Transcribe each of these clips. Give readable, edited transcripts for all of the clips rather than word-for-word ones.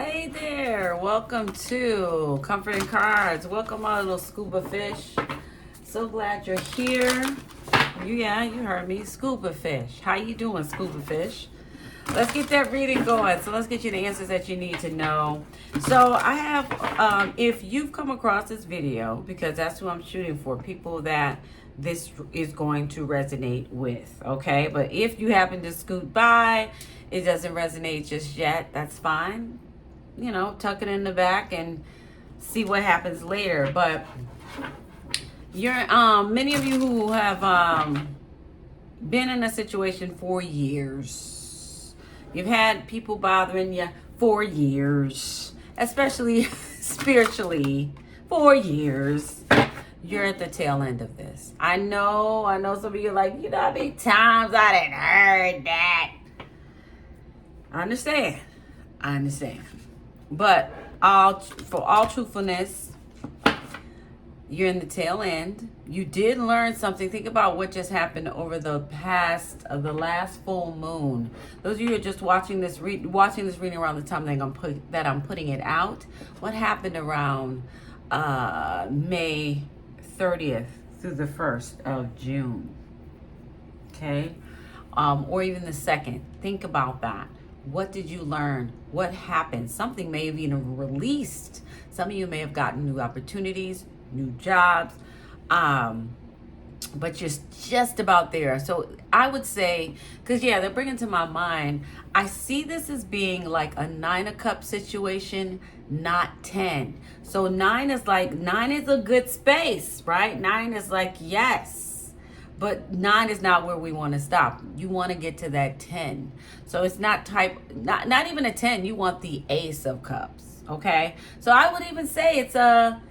Hey there, welcome to Comfort and Cards. Welcome, my little scuba fish. So glad you're here. You heard me, scuba fish. How you doing, scuba fish? Let's get that reading going. So let's get you the answers that you need to know. So I have, if you've come across this video, because that's who I'm shooting for, people that this is going to resonate with, okay? But if you happen to scoot by, it doesn't resonate just yet, that's fine. You know, tuck it in the back and see what happens later. But you're many of you who have been in a situation for years. You've had people bothering you for years, especially spiritually, for years. You're at the tail end of this. I know some of you are like, you know how many times I done heard that. I understand. But for all truthfulness, you're in the tail end. You did learn something. Think about what just happened over the last full moon. Those of you who are just watching this reading around the time that I'm putting it out. What happened around May 30th through the 1st of June? Okay, or even the 2nd. Think about that. What did you learn? What happened? Something may have even released. Some of you may have gotten new opportunities, new jobs, but you're just about there. So I would say, because they're bringing to my mind, I see this as being like a 9 of Cups situation, not 10. So 9 is a good space, right? 9 is like, yes. But 9 is not where we want to stop. You want to get to that 10. So it's not even a 10. You want the Ace of Cups. Okay. So I would even say it's I'd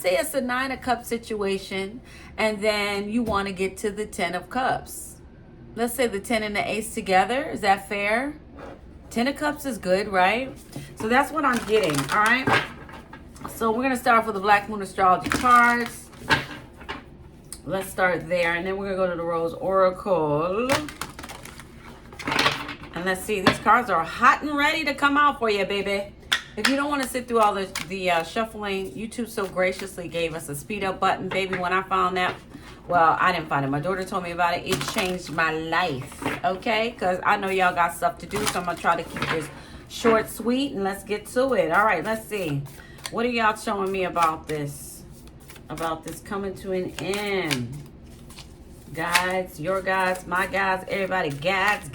say it's a 9 of Cups situation. And then you want to get to the 10 of Cups. Let's say the 10 and the Ace together. Is that fair? 10 of Cups is good, right? So that's what I'm getting. All right. So we're going to start with the Black Moon Astrology cards. Let's start there, and then we're going to go to the Rose Oracle. And let's see. These cards are hot and ready to come out for you, baby. If you don't want to sit through all the shuffling, YouTube so graciously gave us a speed up button, baby. When I found that, well, I didn't find it. My daughter told me about it. It changed my life, okay? Because I know y'all got stuff to do, so I'm going to try to keep this short, sweet, and let's get to it. All right, let's see. What are y'all showing me about this? About this coming to an end? Guides, your guides, my guides, everybody, guides.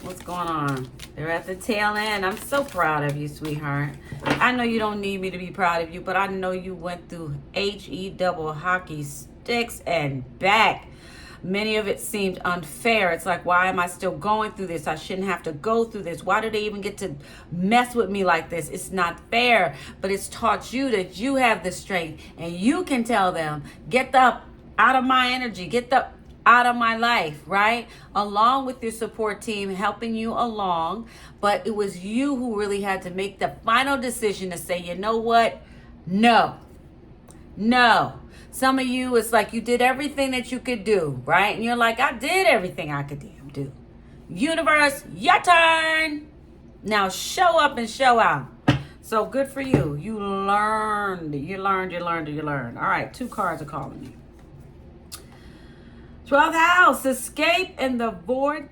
What's going on? They're at the tail end. I'm so proud of you, sweetheart. I know you don't need me to be proud of you, but I know you went through HE double hockey sticks and back. Many of it seemed unfair. It's like, why am I still going through this? I shouldn't have to go through this. Why do they even get to mess with me like this? It's not fair. But it's taught you that you have the strength, and you can tell them, get the out of my energy, get the out of my life, right? Along with your support team helping you along. But it was you who really had to make the final decision to say, you know what? No. Some of you, it's like you did everything that you could do, right? And you're like, I did everything I could do. Universe, your turn. Now show up and show out. So good for you. You learned. All right, 2 cards are calling you. 12th house, escape and the void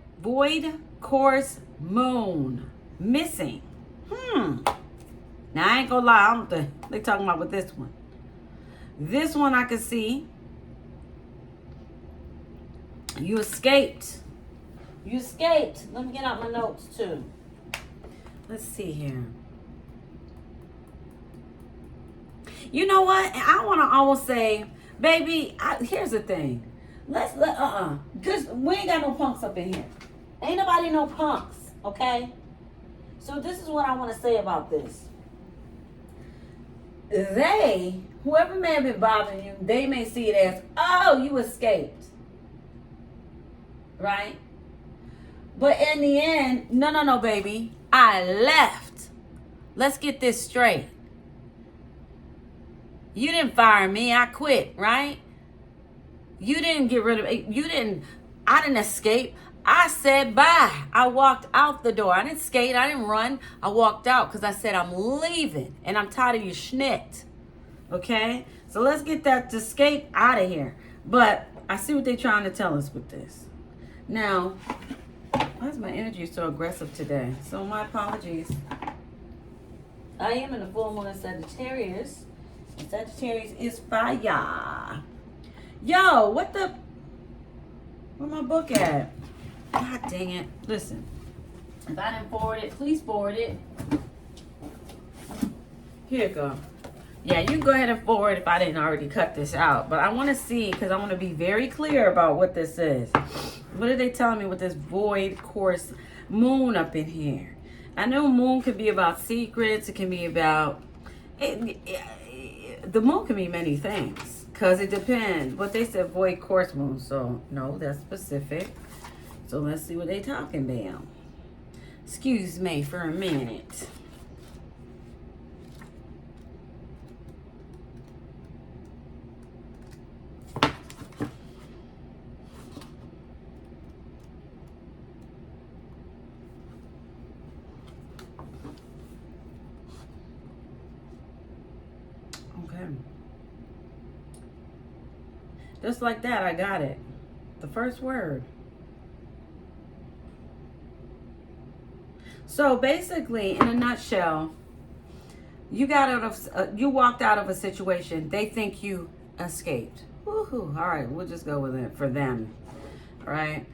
course moon. Missing. Now I ain't gonna lie, I don't think they talking about with this one. This one I can see. You escaped. Let me get out my notes too. Let's see here. You know what? I want to almost say, baby, here's the thing. Just, we ain't got no punks up in here. Ain't nobody no punks, okay? So this is what I want to say about this. Whoever may have been bothering you, they may see it as, oh, you escaped. Right? But in the end, no, baby. I left. Let's get this straight. You didn't fire me. I quit, right? You didn't get rid of it. I didn't escape. I said bye. I walked out the door. I didn't skate. I didn't run. I walked out because I said I'm leaving and I'm tired of your schnit. Okay? So let's get that escape out of here. But I see what they're trying to tell us with this. Now, why is my energy so aggressive today? So my apologies. I am in the full moon of Sagittarius. And Sagittarius is fire. Yo, what the? Where my book at? God dang it. Listen. If I didn't forward it, please forward it. Here you go. Yeah, you can go ahead and forward if I didn't already cut this out. But I want to see, because I want to be very clear about what this is. What are they telling me with this void course moon up in here? I know moon can be about secrets. It can be about... the moon can be many things. Because it depends. But they said void course moon. So, no, that's specific. So, let's see what they're talking about. Excuse me for a minute. Okay. Just like that, I got it. The first word. So basically, in a nutshell, you walked out of a situation. They think you escaped. Woohoo! All right, we'll just go with it for them. All right.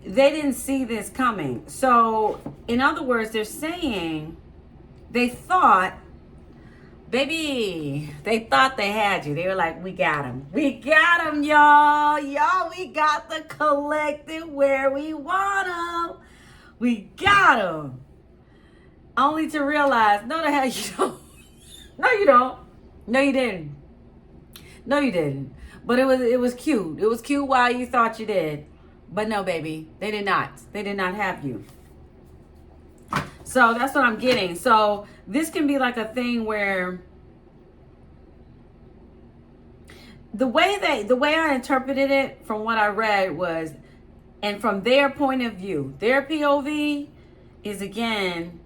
They didn't see this coming. So, in other words, they're saying they thought, baby, they thought they had you. They were like, we got him. We got him, y'all. Y'all, we got the collective where we want them. We got him. Only to realize, no, the hell you don't. No, you don't. No, you didn't. No, you didn't. But it was cute. It was cute while you thought you did. But no, baby, they did not. They did not have you. So that's what I'm getting. So this can be like a thing where the way I interpreted it from what I read was, and from their point of view, their POV is, again,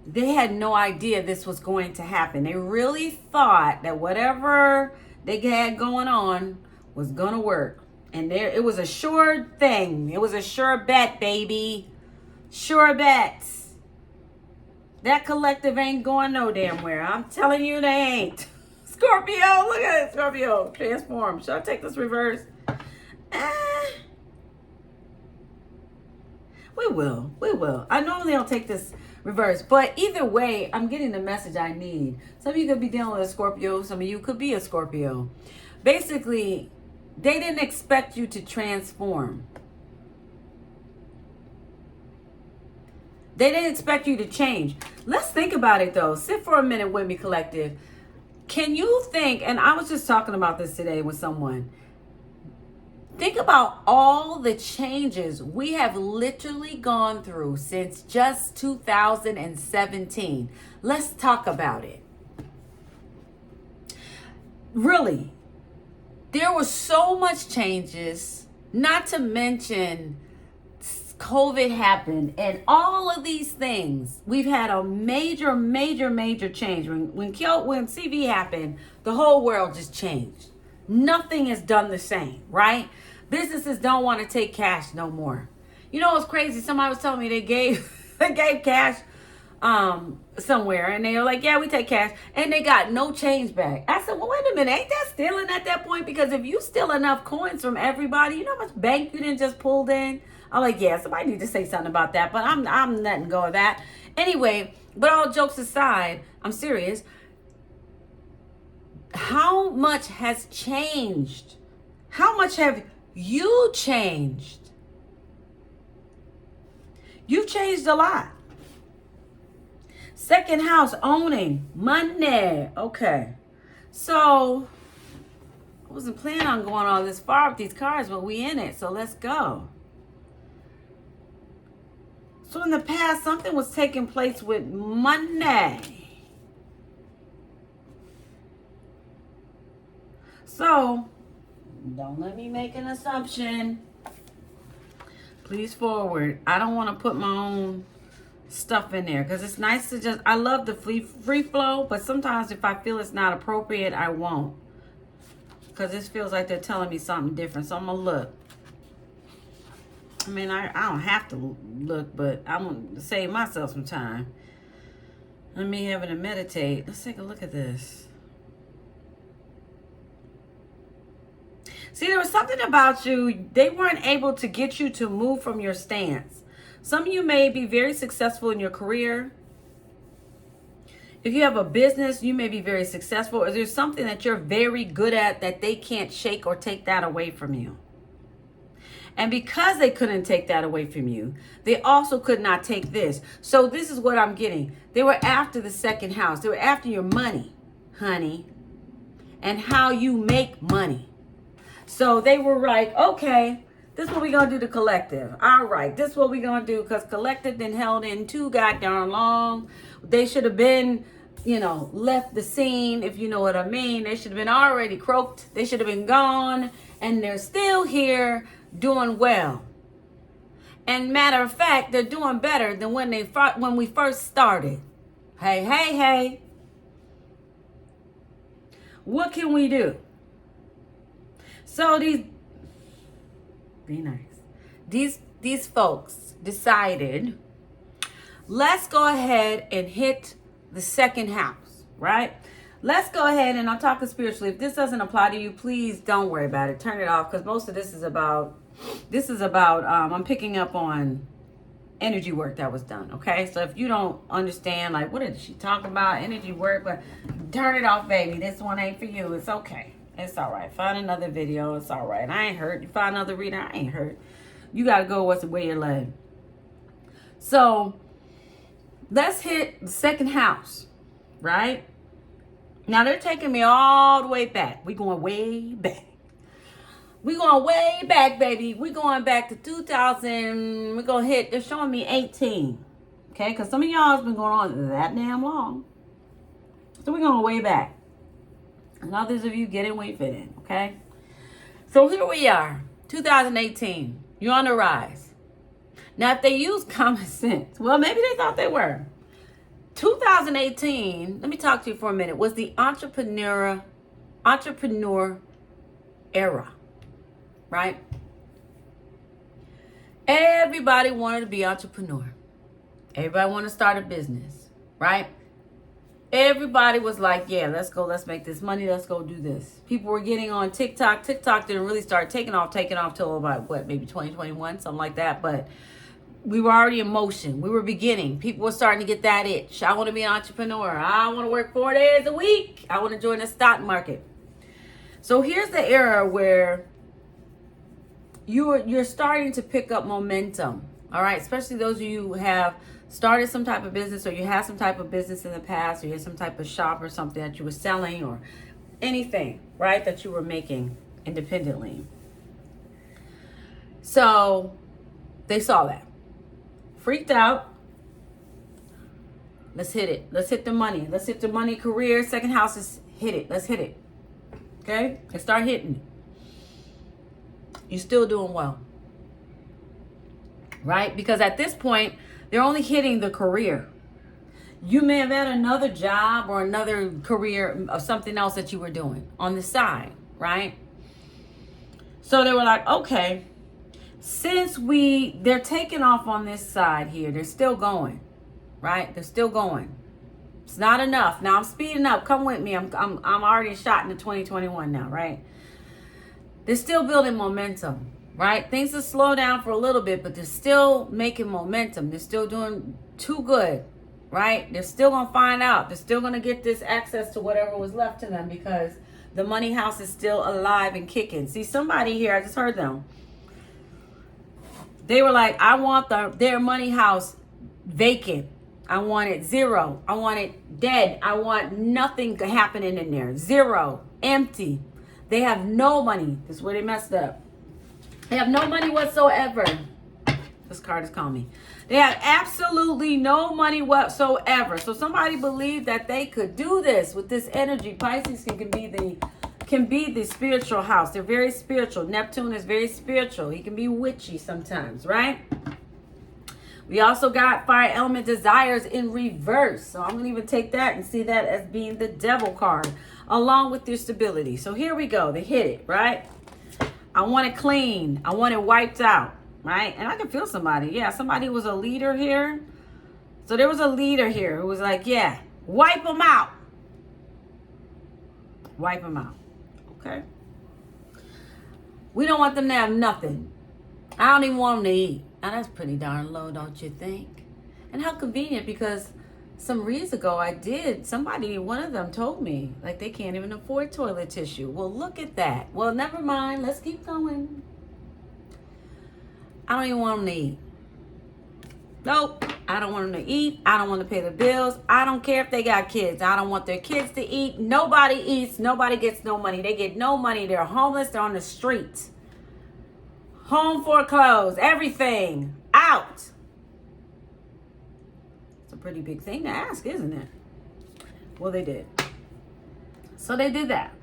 they had no idea this was going to happen. They really thought that whatever they had going on was going to work. And it was a sure thing. It was a sure bet, baby. Sure bets. That collective ain't going no damn where. I'm telling you they ain't. Scorpio, look at it, Scorpio. Transform. Should I take this reverse? We will. I normally don't take this reverse, but either way, I'm getting the message I need. Some of you could be dealing with a Scorpio. Some of you could be a Scorpio. Basically, they didn't expect you to transform. They didn't expect you to change. Let's think about it, though. Sit for a minute with me, collective. Can you think, and I was just talking about this today with someone, think about all the changes we have literally gone through since just 2017. Let's talk about it. Really, there were so much changes, not to mention COVID happened and all of these things. We've had a major change. When CV happened, the whole world just changed. Nothing is done the same, right? Businesses don't want to take cash no more. You know what's crazy? Somebody was telling me they gave cash somewhere, and they were like, yeah, we take cash, and they got no change back. I said, well, wait a minute, ain't that stealing at that point? Because if you steal enough coins from everybody, you know how much bank you didn't just pulled in? I'm like, yeah, somebody need to say something about that, but I'm letting go of that. Anyway, but all jokes aside, I'm serious. How much has changed? How much have you changed? You've changed a lot. Second house, owning, money. Okay. So, I wasn't planning on going all this far with these cards, but we in it, so let's go. So in the past, something was taking place with money. So, don't let me make an assumption. Please forward. I don't want to put my own stuff in there because it's nice to just, I love the free flow, but sometimes if I feel it's not appropriate, I won't. Because this feels like they're telling me something different. So I'm going to look. I mean, I don't have to look, but I'm going to save myself some time. Let me having to meditate. Let's take a look at this. See, there was something about you. They weren't able to get you to move from your stance. Some of you may be very successful in your career. If you have a business, you may be very successful. Or there's something that you're very good at that they can't shake or take that away from you. And because they couldn't take that away from you, they also could not take this. So this is what I'm getting. They were after the second house. They were after your money, honey, and how you make money. So they were like, okay, this is what we're going to do to collective. All right, this is what we're going to do because collective been held in too goddamn long. They should have been, you know, left the scene, if you know what I mean. They should have been already croaked. They should have been gone. And they're still here doing well. And matter of fact, they're doing better than when we first started. Hey, hey, hey. What can we do? So be nice. These folks decided, let's go ahead and hit the second house, right? Let's go ahead, and I'm talking spiritually. If this doesn't apply to you, please don't worry about it. Turn it off, because most of this is about, I'm picking up on energy work that was done, okay? So if you don't understand, like, what did she talk about? Energy work, but turn it off, baby. This one ain't for you. It's okay. It's all right. Find another video. It's all right. I ain't hurt. You find another reader. I ain't hurt. You got to go where you're led. So let's hit the second house, right? Now they're taking me all the way back. We going way back. We going way back, baby. We going back to 2000. We're going to hit, they're showing me 18. Okay, because some of y'all has been going on that damn long. So we're going way back. And others of you get in where you fit in, okay? So here we are, 2018. You're on the rise. Now, if they use common sense, well, maybe they thought they were. 2018, let me talk to you for a minute, was the entrepreneur era, right? Everybody wanted to be entrepreneur. Everybody wanted to start a business, right? Everybody was like, yeah, let's go, let's make this money, let's go do this. People were getting on TikTok. TikTok didn't really start taking off till about, maybe 2021, something like that, but we were already in motion. We were beginning. People were starting to get that itch. I want to be an entrepreneur. I want to work 4 days a week. I want to join the stock market. So here's the era where you're starting to pick up momentum. All right, especially those of you who have started some type of business, or you have some type of business in the past, or you had some type of shop or something that you were selling, or anything, right, that you were making independently. So they saw that. Freaked out. Let's hit it. Let's hit the money. Let's hit the money career. Second house is hit it. Let's hit it. Okay? And start hitting it. You're still doing well. Right? Because at this point, they're only hitting the career. You may have had another job or another career of something else that you were doing on the side. Right? So they were like, okay, since they're taking off on this side here, they're still going, right? They're still going. It's not enough. Now I'm speeding up. Come with me. I'm already shot into 2021 now, right? They're still building momentum, right? Things will slow down for a little bit, but they're still making momentum. They're still doing too good, right? They're still going to find out. They're still going to get this access to whatever was left to them because the money house is still alive and kicking. See, somebody here, I just heard them. They were like, I want their money house vacant. I want it zero. I want it dead. I want nothing happening in there. Zero. Empty. They have no money. This is where they messed up. They have no money whatsoever. This card is calling me. They have absolutely no money whatsoever. So somebody believed that they could do this with this energy. Pisces can be can be the spiritual house. They're very spiritual. Neptune is very spiritual. He can be witchy sometimes, right? We also got fire element desires in reverse. So I'm going to even take that and see that as being the devil card along with your stability. So here we go. They hit it, right? I want it clean. I want it wiped out, right? And I can feel somebody. Yeah, somebody was a leader here. So there was a leader here who was like, yeah, wipe them out. Wipe them out. Okay. We don't want them to have nothing. I don't even want them to eat. Now that's pretty darn low, don't you think? And how convenient, because some years ago one of them told me, like, they can't even afford toilet tissue. Well, look at that. Well, never mind. Let's keep going. I don't even want them to eat. Nope. I don't want them to eat. I don't want to pay the bills. I don't care if they got kids. I don't want their kids to eat. Nobody eats. Nobody gets no money. They get no money. They're homeless. They're on the street. Home foreclosed. Everything. Out. It's a pretty big thing to ask, isn't it? Well, they did. So they did that.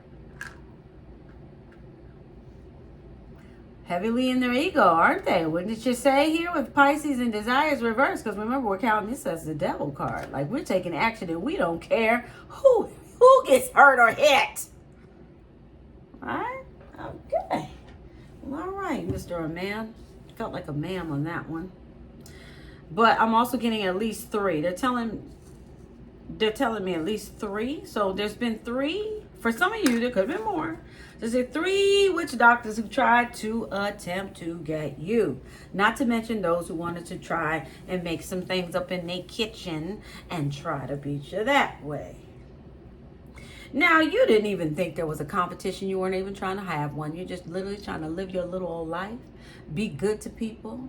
Heavily in their ego, aren't they? Wouldn't you say here with Pisces and desires reversed? Because remember, we're counting this as the devil card. Like, we're taking action and we don't care who gets hurt or hit. All right? Okay. Well, all right, Mr. Man. Felt like a ma'am on that one. But I'm also getting at least 3. They're telling me at least 3. So there's been 3. For some of you, there could have been more. There's 3 witch doctors who tried to attempt to get you. Not to mention those who wanted to try and make some things up in their kitchen and try to beat you that way. Now, you didn't even think there was a competition. You weren't even trying to have one. You're just literally trying to live your little old life. Be good to people.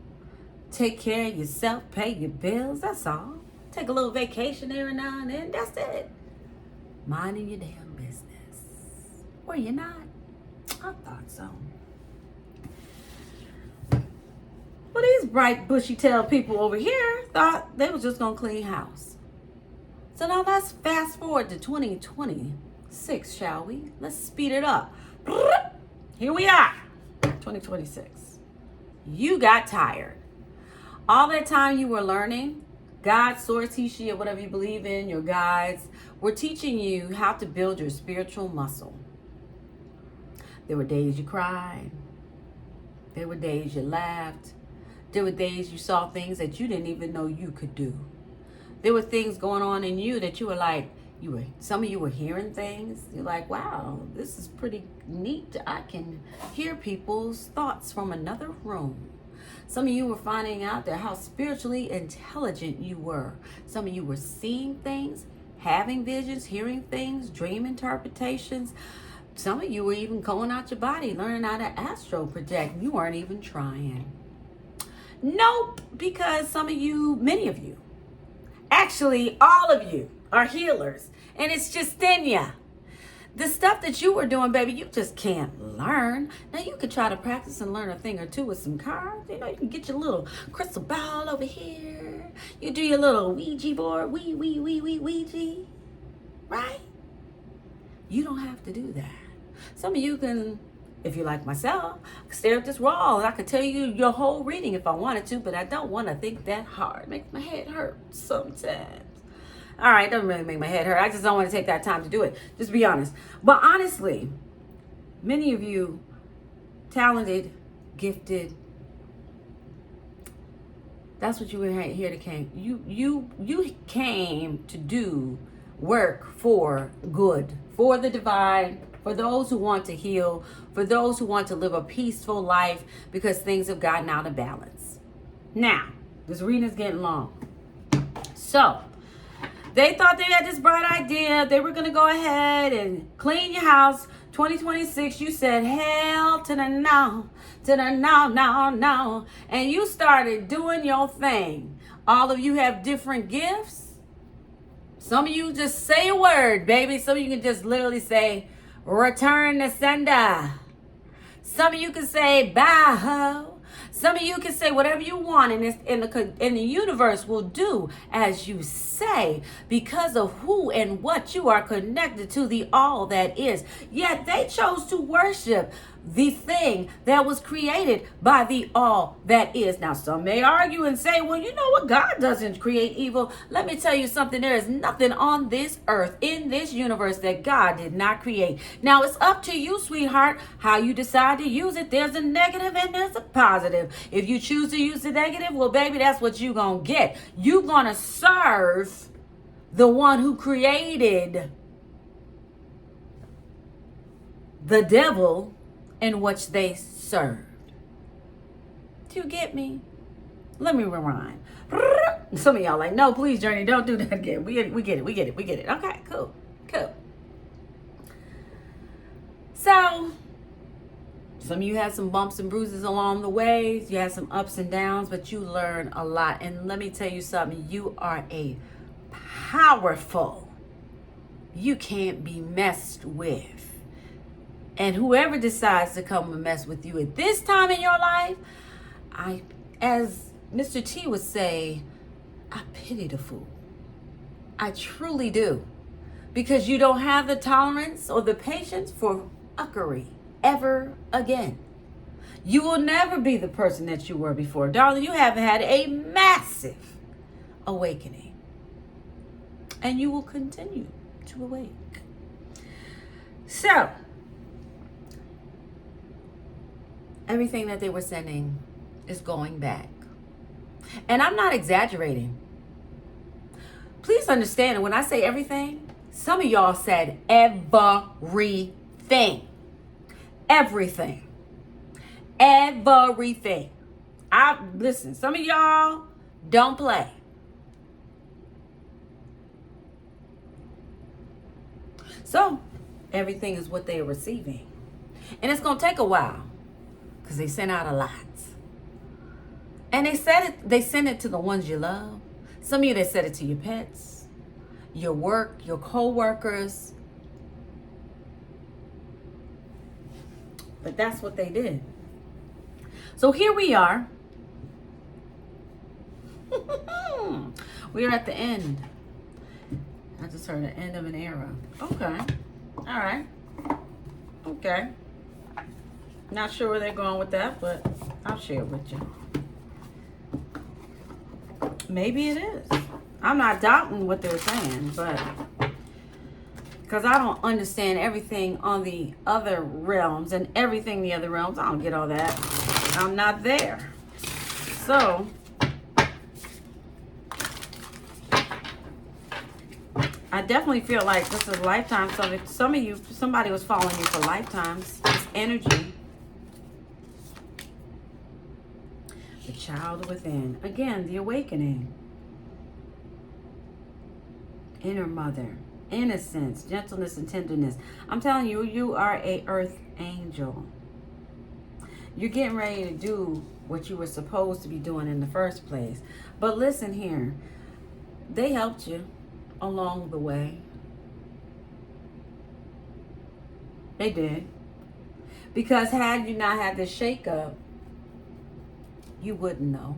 Take care of yourself. Pay your bills. That's all. Take a little vacation every now and then. That's it. Minding your damn business. Or you're not. I thought so. Well, these bright, bushy-tailed people over here thought they was just going to clean house. So now let's fast forward to 2026, shall we? Let's speed it up. Here we are, 2026. You got tired. All that time you were learning, God, source, he, she, or whatever you believe in, your guides, were teaching you how to build your spiritual muscle. There were days you cried. There were days you laughed. There were days you saw things that you didn't even know you could do. There were things going on in you that you were like, some of you were hearing things. You're like, wow, this is pretty neat. I can hear people's thoughts from another room. Some of you were finding out that how spiritually intelligent you were. Some of you were seeing things, having visions, hearing things, dream interpretations. Some of you were even going out your body, learning how to astro project. You weren't even trying. Nope, because many of you, actually all of you are healers. And it's just in ya. The stuff that you were doing, baby, you just can't learn. Now, you could try to practice and learn a thing or two with some cards. You know, you can get your little crystal ball over here. You do your little Ouija board. Ouija. Right? You don't have to do that. Some of you can, if you like myself, stare at this wall and I could tell you your whole reading if I wanted to, but I don't want to think that hard. Makes my head hurt sometimes. All right, doesn't really make my head hurt. I just don't want to take that time to do it. Just be honest. But honestly, many of you, talented, gifted, that's what you were here to came. You came to do work for good, for the divine, for those who want to heal, for those who want to live a peaceful life because things have gotten out of balance. Now, this reading is getting long. So, they thought they had this bright idea. They were going to go ahead and clean your house. 2026, you said, hell to the no, to the no, no, no. And you started doing your thing. All of you have different gifts. Some of you just say a word, baby. Some of you can just literally say, return to sender. Some of you can say, bye ho. Some of you can say whatever you want, and the universe will do as you say because of who and what you are connected to, the all that is. Yet they chose to worship the thing that was created by the all that is. Now, some may argue and say, well, you know what? God doesn't create evil. Let me tell you something. There is nothing on this earth, in this universe, that God did not create. Now, it's up to you, sweetheart, how you decide to use it. There's a negative and there's a positive. If you choose to use the negative, well, baby, that's what you're going to get. You're going to serve the one who created the devil in which they served. Do you get me? Let me rewind. Some of y'all like, no, please, Journey, don't do that again. We get it. Okay, cool. So, some of you had some bumps and bruises along the way. You had some ups and downs, but you learned a lot. And let me tell you something. You are a powerful. You can't be messed with. And whoever decides to come and mess with you at this time in your life, as Mr. T would say, I pity the fool. I truly do. Because you don't have the tolerance or the patience for fuckery ever again. You will never be the person that you were before. Darling, you have had a massive awakening. And you will continue to awake. So, everything that they were sending is going back. And I'm not exaggerating. Please understand that when I say everything, some of y'all said everything. Everything. Listen, some of y'all don't play. So, everything is what they are receiving. And it's going to take a while. Because they sent out a lot. And they sent it to the ones you love. Some of you, they sent it to your pets, your work, your co-workers. But that's what they did. So here we are. We are at the end. I just heard the end of an era. Okay. All right. Okay. Not sure where they're going with that, but I'll share it with you. Maybe it is. I'm not doubting what they're saying, but because I don't understand everything on the other realms and everything the other realms, I don't get all that. I'm not there. So, I definitely feel like this is lifetime. So some of you, somebody was following you for lifetimes. This energy. The child within. Again, the awakening. Inner mother. Innocence, gentleness, and tenderness. I'm telling you, you are a earth angel. You're getting ready to do what you were supposed to be doing in the first place. But listen here. They helped you along the way. They did. Because had you not had this shakeup, you wouldn't know.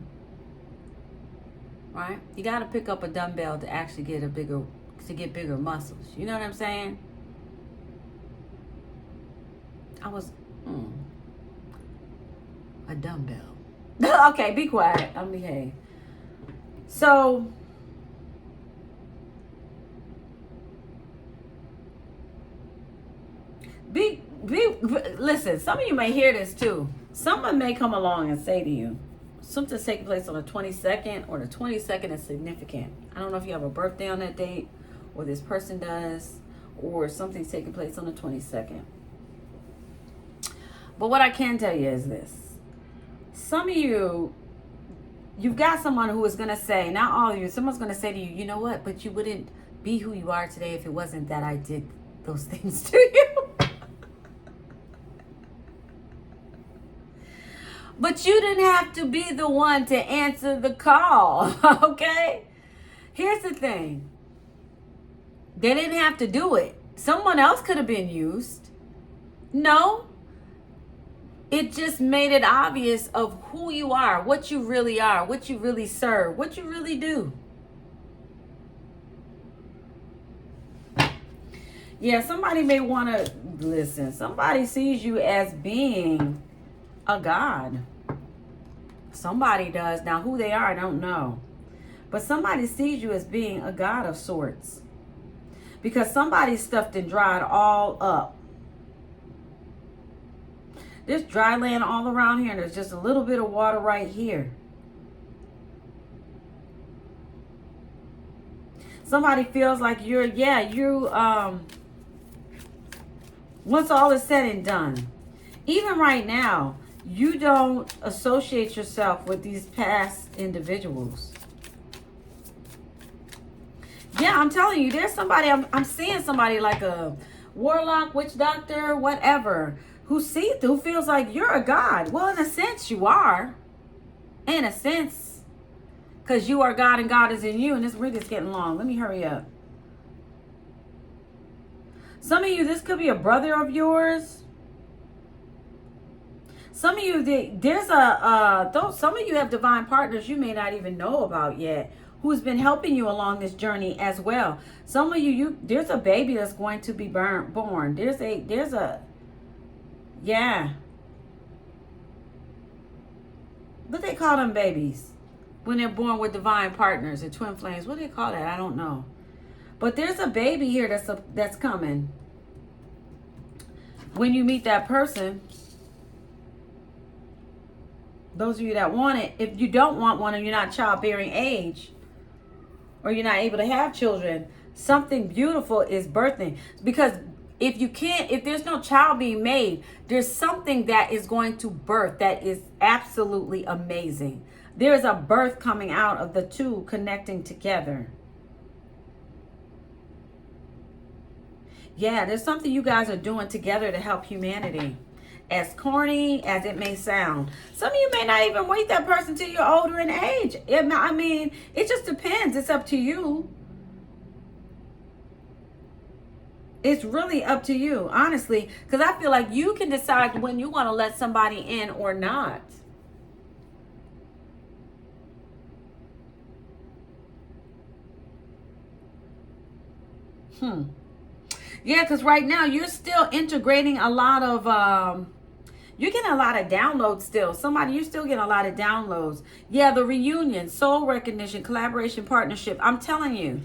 Right? You got to pick up a dumbbell to actually get bigger muscles. You know what I'm saying? I was a dumbbell. Okay, be quiet. I'll behave. So listen, some of you may hear this too. Someone may come along and say to you, something's taking place on the 22nd, or the 22nd is significant. I don't know if you have a birthday on that date, or this person does, or something's taking place on the 22nd. But what I can tell you is this. Some of you, you've got someone who is going to say, not all of you, someone's going to say to you, you know what, but you wouldn't be who you are today if it wasn't that I did those things to you. But you didn't have to be the one to answer the call, okay? Here's the thing. They didn't have to do it. Someone else could have been used. No. it just made it obvious of who you are, what you really are, what you really serve, what you really do. Yeah, somebody may want to listen. Somebody sees you as being a god. Somebody does. Now, who they are, I don't know. But somebody sees you as being a god of sorts. Because somebody's stuffed and dried all up. There's dry land all around here, and there's just a little bit of water right here. Somebody feels like once all is said and done, even right now, you don't associate yourself with these past individuals. Yeah, I'm telling you, there's somebody, I'm seeing somebody like a warlock, witch doctor, whatever, who feels like you're a god. Well, in a sense, you are. In a sense. Because you are God and God is in you. And this read is getting long. Let me hurry up. Some of you, this could be a brother of yours. Some of you, some of you have divine partners you may not even know about yet, who's been helping you along this journey as well. Some of you, there's a baby that's going to be born. Yeah. What they call them babies when they're born with divine partners or twin flames? What do they call that? I don't know. But there's a baby here that's coming. When you meet that person, those of you that want it, if you don't want one and you're not childbearing age, or you're not able to have children, something beautiful is birthing. Because if there's no child being made, there's something that is going to birth that is absolutely amazing. There is a birth coming out of the two connecting together. Yeah, there's something you guys are doing together to help humanity. As corny as it may sound. Some of you may not even meet that person till you're older in age. I mean, it just depends. It's up to you. It's really up to you, honestly. Because I feel like you can decide when you want to let somebody in or not. Yeah, because right now you're still integrating a lot of, you're getting a lot of downloads still. You're still getting a lot of downloads. Yeah, the reunion, soul recognition, collaboration, partnership. I'm telling you,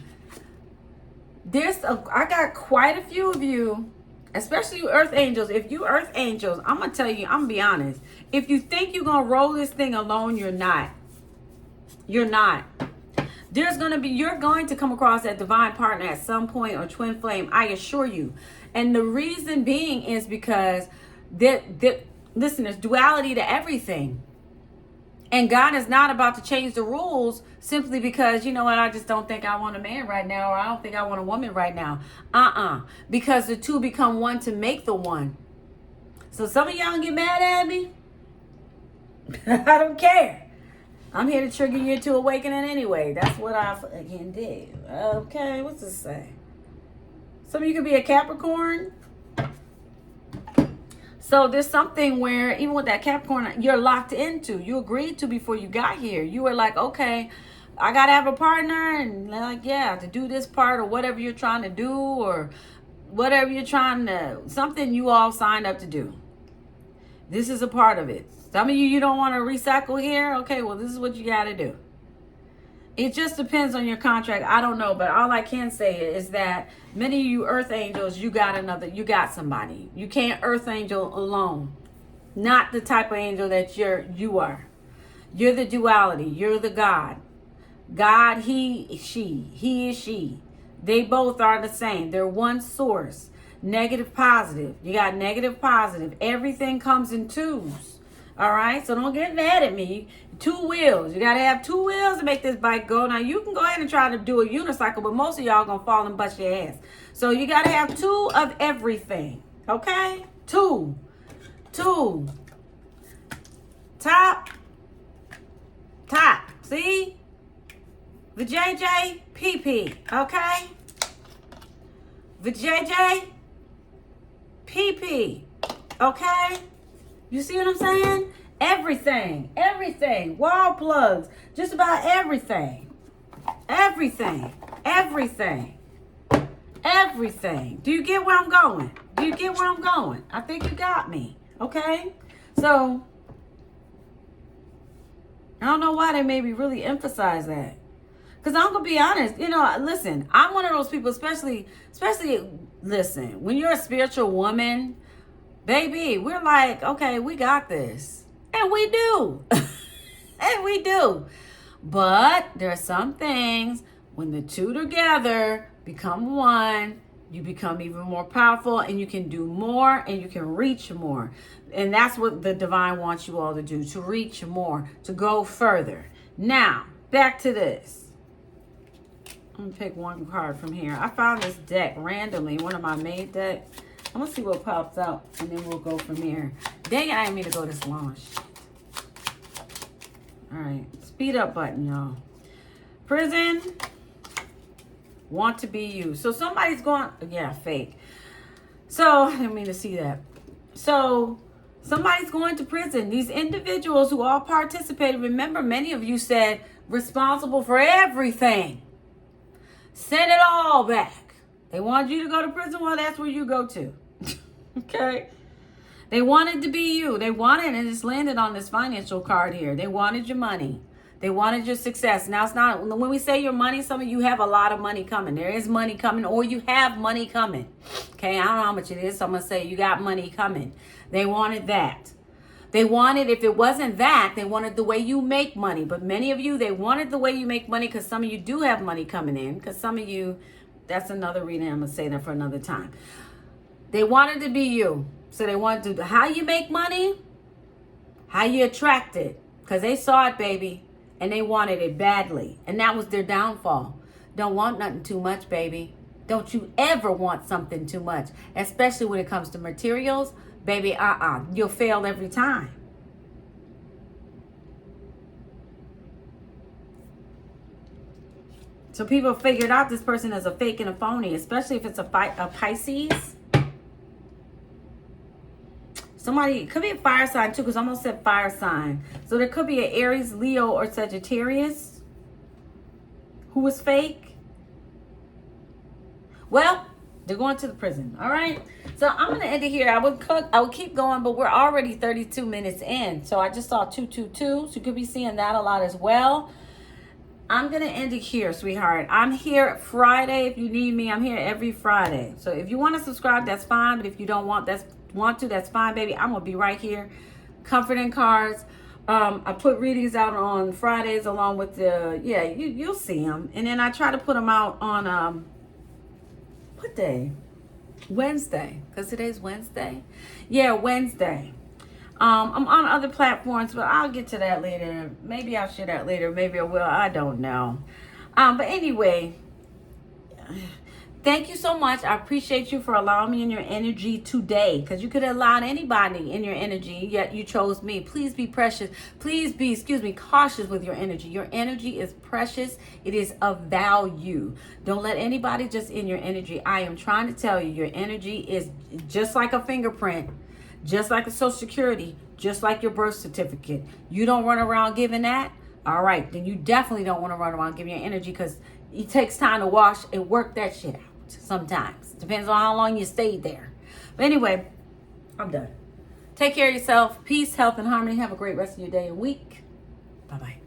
I got quite a few of you, especially you earth angels. If you earth angels, I'm going to tell you, I'm going to be honest. If you think you're going to roll this thing alone, you're not. You're not. You're going to come across that divine partner at some point, or twin flame, I assure you. And the reason being is because listen, there's duality to everything. And God is not about to change the rules simply because, you know what, I just don't think I want a man right now, or I don't think I want a woman right now. Because the two become one to make the one. So some of y'all get mad at me. I don't care. I'm here to trigger you into awakening anyway. That's what I again did. Okay, what's this say? Some of you could be a Capricorn. So there's something where even with that Capricorn, you're locked into. You agreed to before you got here. You were like, okay, I got to have a partner. And like, yeah, to do this part or whatever you're trying to do, or whatever you're something you all signed up to do. This is a part of it. Some of you don't want to recycle here. Okay, well, this is what you got to do. It just depends on your contract. I don't know, but all I can say is that many of you earth angels, you got somebody. You can't earth angel alone. Not the type of angel that you are. You're the duality. You're the God. God, he is she. They both are the same. They're one source. Negative, positive. You got negative, positive. Everything comes in twos. All right, so don't get mad at me. 2 wheels. You got to have 2 wheels to make this bike go. Now, you can go ahead and try to do a unicycle, but most of y'all going to fall and bust your ass. So, you got to have 2 of everything. Okay? 2. Top. See? The JJ, PP. Okay? The JJ, PP. Okay? You see what I'm saying? Everything. Everything. Wall plugs. Just about everything. Everything. Everything. Everything. Do you get where I'm going? Do you get where I'm going? I think you got me. Okay? So, I don't know why they made me really emphasize that. Because I'm going to be honest. You know, listen, I'm one of those people, especially, listen, when you're a spiritual woman, baby, we're like, okay, we got this. And we do. And we do. But there are some things, when the two together become one, you become even more powerful, and you can do more, and you can reach more. And that's what the divine wants you all to do, to reach more, to go further. Now, back to this. I'm going to pick one card from here. I found this deck randomly, one of my made decks. I'm going to see what pops out, and then we'll go from here. Dang it, I didn't mean to go this long. Shit. All right, speed up button, y'all. Prison, want to be you. So somebody's going, yeah, fake. So, I didn't mean to see that. So, somebody's going to prison. These individuals who all participated, remember, many of you said, responsible for everything. Send it all back. They wanted you to go to prison. Well, that's where you go to. Okay. They wanted to be you. They wanted, and it's landed on this financial card here. They wanted your money. They wanted your success. Now, it's not, when we say your money, some of you have a lot of money coming. There is money coming, or you have money coming. Okay. I don't know how much it is. So I'm going to say you got money coming. They wanted that. They wanted, if it wasn't that, they wanted the way you make money. But many of you, they wanted the way you make money, because some of you do have money coming in. Because some of you, that's another reading. I'm going to say that for another time. They wanted to be you. So they wanted to, how you make money, how you attract it. Because they saw it, baby, and they wanted it badly. And that was their downfall. Don't want nothing too much, baby. Don't you ever want something too much. Especially when it comes to materials. Baby, you'll fail every time. So people figured out this person is a fake and a phony, especially if it's a Pisces. Somebody, it could be a fire sign too, because I almost said fire sign. So there could be an Aries, Leo, or Sagittarius who was fake. Well, they're going to the prison. All right. So I'm going to end it here. I would keep going, but we're already 32 minutes in. So I just saw 222. So you could be seeing that a lot as well. I'm going to end it here, sweetheart. I'm here Friday. If you need me, I'm here every Friday. So if you want to subscribe, that's fine. But if you don't want to, that's fine, baby. I'm going to be right here. Comfort and Cards. I put readings out on Fridays along with the, you'll see them. And then I try to put them out on, what day? Wednesday, because today's Wednesday. Yeah, Wednesday. I'm on other platforms, but I'll get to that later. Maybe I'll share that later. Maybe I will. I don't know. But anyway, thank you so much. I appreciate you for allowing me in your energy today, because you could have allowed anybody in your energy, yet you chose me. Please be precious. Please be, cautious with your energy. Your energy is precious. It is of value. Don't let anybody just in your energy. I am trying to tell you, your energy is just like a fingerprint, just like a social security, just like your birth certificate. You don't run around giving that. All right, then you definitely don't want to run around giving your energy, because it takes time to wash and work that shit out. Sometimes depends on how long you stayed there. But anyway, I'm done. Take care of yourself. Peace, health, and harmony. Have a great rest of your day and week. Bye-bye.